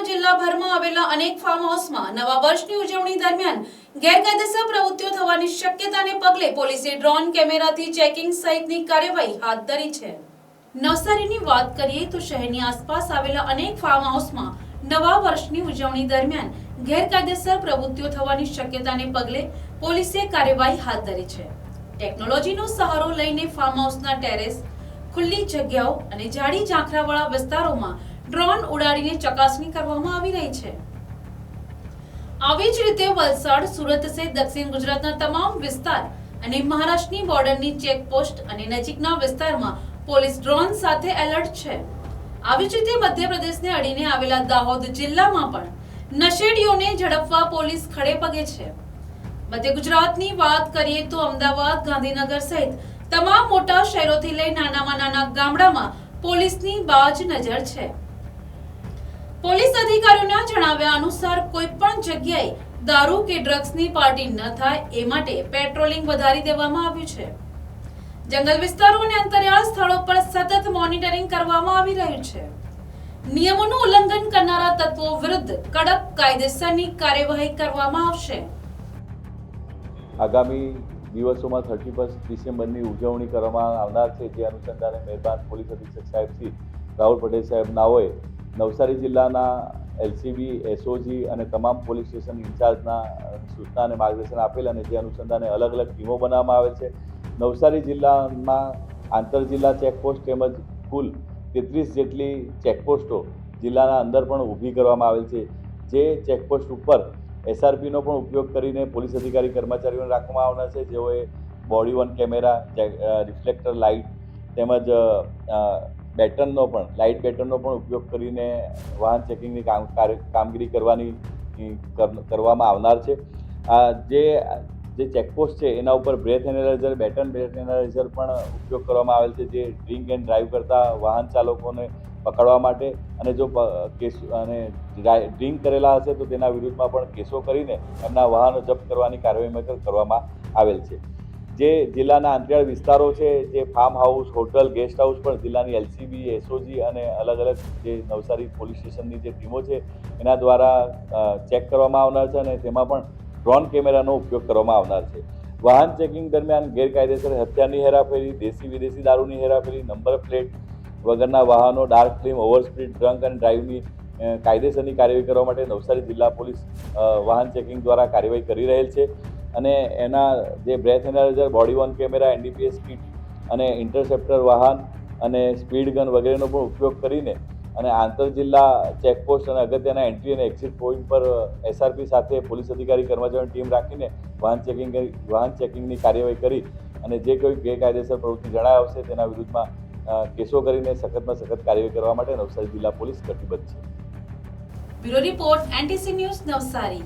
જિલ્લાભરમાં આવેલા અનેક ફાર્મ હાઉસમાં નવા વર્ષની ઉજવણી દરમિયાન ગેરકાયદેસર પ્રવૃત્તિઓ થવાની શક્યતાને પગલે પોલીસે ડ્રોન કેમેરાથી ચેકિંગ સહિતની કાર્યવાહી હાથ ધરી છે। નવસારીની વાત કરીએ તો શહેરની આસપાસ આવેલા અનેક ફાર્મ હાઉસમાં નવા વર્ષની ઉજવણી દરમિયાન ગેરકાયદેસર પ્રવૃત્તિઓ થવાની શક્યતાને પગલે પોલીસે કાર્યવાહી હાથ ધરી છે। ટેકનોલોજીનો સહારો લઈને ફાર્મ હાઉસના ટેરેસ, ખુલ્લી જગ્યાઓ અને ઝાડી ઝાંખરાવાળા વિસ્તારોમાં ડ્રોન ઉડાડીને ચકાસણી કરવામાં આવી રહી છે। આવી જ રીતે વલસાડ, સુરત સહિત દક્ષિણ ગુજરાતના તમામ વિસ્તાર અને મહારાષ્ટ્રની બોર્ડરની ચેકપોસ્ટ અને નજીકના વિસ્તારમાં પોલીસ ડ્રોન સાથે એલર્ટ છે। આવી જ રીતે મધ્યપ્રદેશને અડીને આવેલા દાહોદ જિલ્લામાં પણ નશેડીઓને ઝડપવા પોલીસ ખડે પગે છે। મધ્ય ગુજરાતની વાત કરીએ તો અમદાવાદ, ગાંધીનગર સહિત તમામ મોટા શહેરોથી લઈ નાનામાં નાના ગામડામાં પોલીસની બાજ નજર છે। પોલીસ અધિકારીઓના જણાવ્યા અનુસાર કોઈ પણ જગ્યાએ દારૂ કે ડ્રગ્સની પાર્ટી ન થાય એ માટે પેટ્રોલિંગ વધારી દેવામાં આવ્યું છે। જંગલ વિસ્તારો અને અંતરિયાળ સ્થળો પર સતત મોનિટરિંગ કરવામાં આવી રહ્યું છે। નિયમોનું ઉલ્લંઘન કરનારા તત્વો વિરુદ્ધ કડક કાયદેસરની કાર્યવાહી કરવામાં આવશે। આગામી દિવસોમાં 31 ડિસેમ્બરની ઉજવણી કરવામાં આવનાર છે, જે અનુસંધાને મહેરબાન પોલીસ અધિક્ષક સાહેબ શ્રી રાહુલ પટેલ સાહેબ નાઓએ નવસારી જિલ્લાના એલસીબી, એસઓજી અને તમામ પોલીસ સ્ટેશન ઇન્ચાર્જના સૂચના અને માર્ગદર્શન આપેલ અને જે અનુસંધાને અલગ અલગ ટીમો બનાવવામાં આવે છે। નવસારી જિલ્લામાં આંતરજિલ્લા ચેકપોસ્ટ તેમજ કુલ 33 જેટલી ચેકપોસ્ટો જિલ્લાના અંદર પણ ઊભી કરવામાં આવેલ છે। જે ચેકપોસ્ટ ઉપર એસઆરપીનો પણ ઉપયોગ કરીને પોલીસ અધિકારી કર્મચારીઓને રાખવામાં આવનાર છે, જેઓએ body worn camera, reflector light તેમજ લાઇટ બેટનનો પણ ઉપયોગ કરીને વાહન ચેકિંગની કામગીરી કરવામાં આવનાર છે। જે ચેકપોસ્ટ છે એના ઉપર બ્રેથ એનાલાઇઝર, બ્રેથ એનાલાઇઝર પણ ઉપયોગ કરવામાં આવેલ છે, જે ડ્રિંક એન્ડ ડ્રાઈવ કરતા વાહન ચાલકોને પકડવા માટે અને જો ડ્રિંક કરેલા હશે તો તેના વિરુદ્ધમાં પણ કેસો કરીને એમના વાહનો જપ્ત કરવાની કાર્યવાહી કરવામાં આવેલ છે। જે જિલ્લાના અંતરિયાળ વિસ્તારો છે, જે farm house, hotel, guest house પણ જિલ્લાની એલસીબી, એસઓજી અને અલગ અલગ જે નવસારી પોલીસ સ્ટેશનની જે ટીમો છે એના દ્વારા ચેક કરવામાં આવનાર છે અને તેમાં પણ ડ્રોન કેમેરાનો ઉપયોગ કરવામાં આવનાર છે। વાહન ચેકિંગ દરમિયાન ગેરકાયદેસર હથિયારની હેરાફેરી, દેશી વિદેશી દારૂની હેરાફેરી, નંબર પ્લેટ વગરના વાહનો, ડાર્ક ફિલ્મ, ઓવરસ્પીડ, ડ્રંક અને ડ્રાઈવની કાયદેસરની કાર્યવાહી કરવા માટે નવસારી જિલ્લા પોલીસ વાહન ચેકિંગ દ્વારા કાર્યવાહી કરી રહેલ છે અને એના જે breath analyser, body worn camera, NDPS kit અને ઇન્ટરસેપ્ટર વાહન અને સ્પીડ ગન વગેરેનો પણ ઉપયોગ કરીને અને આંતર જિલ્લા ચેકપોસ્ટ અને અગત્યના એન્ટ્રી અને એક્ઝિટ પોઈન્ટ પર એસઆરપી સાથે પોલીસ અધિકારી કર્મચારીઓની ટીમ રાખીને વાહન ચેકિંગની કાર્યવાહી કરી અને જે કોઈ ગેરકાયદેસર પ્રવૃત્તિ જણાય આવશે તેના વિરુદ્ધમાં કેસો કરીને સખતમાં સખત કાર્યવાહી કરવા માટે નવસારી જિલ્લા પોલીસ કટિબદ્ધ છે। Bureau report, NTC news, Navsari.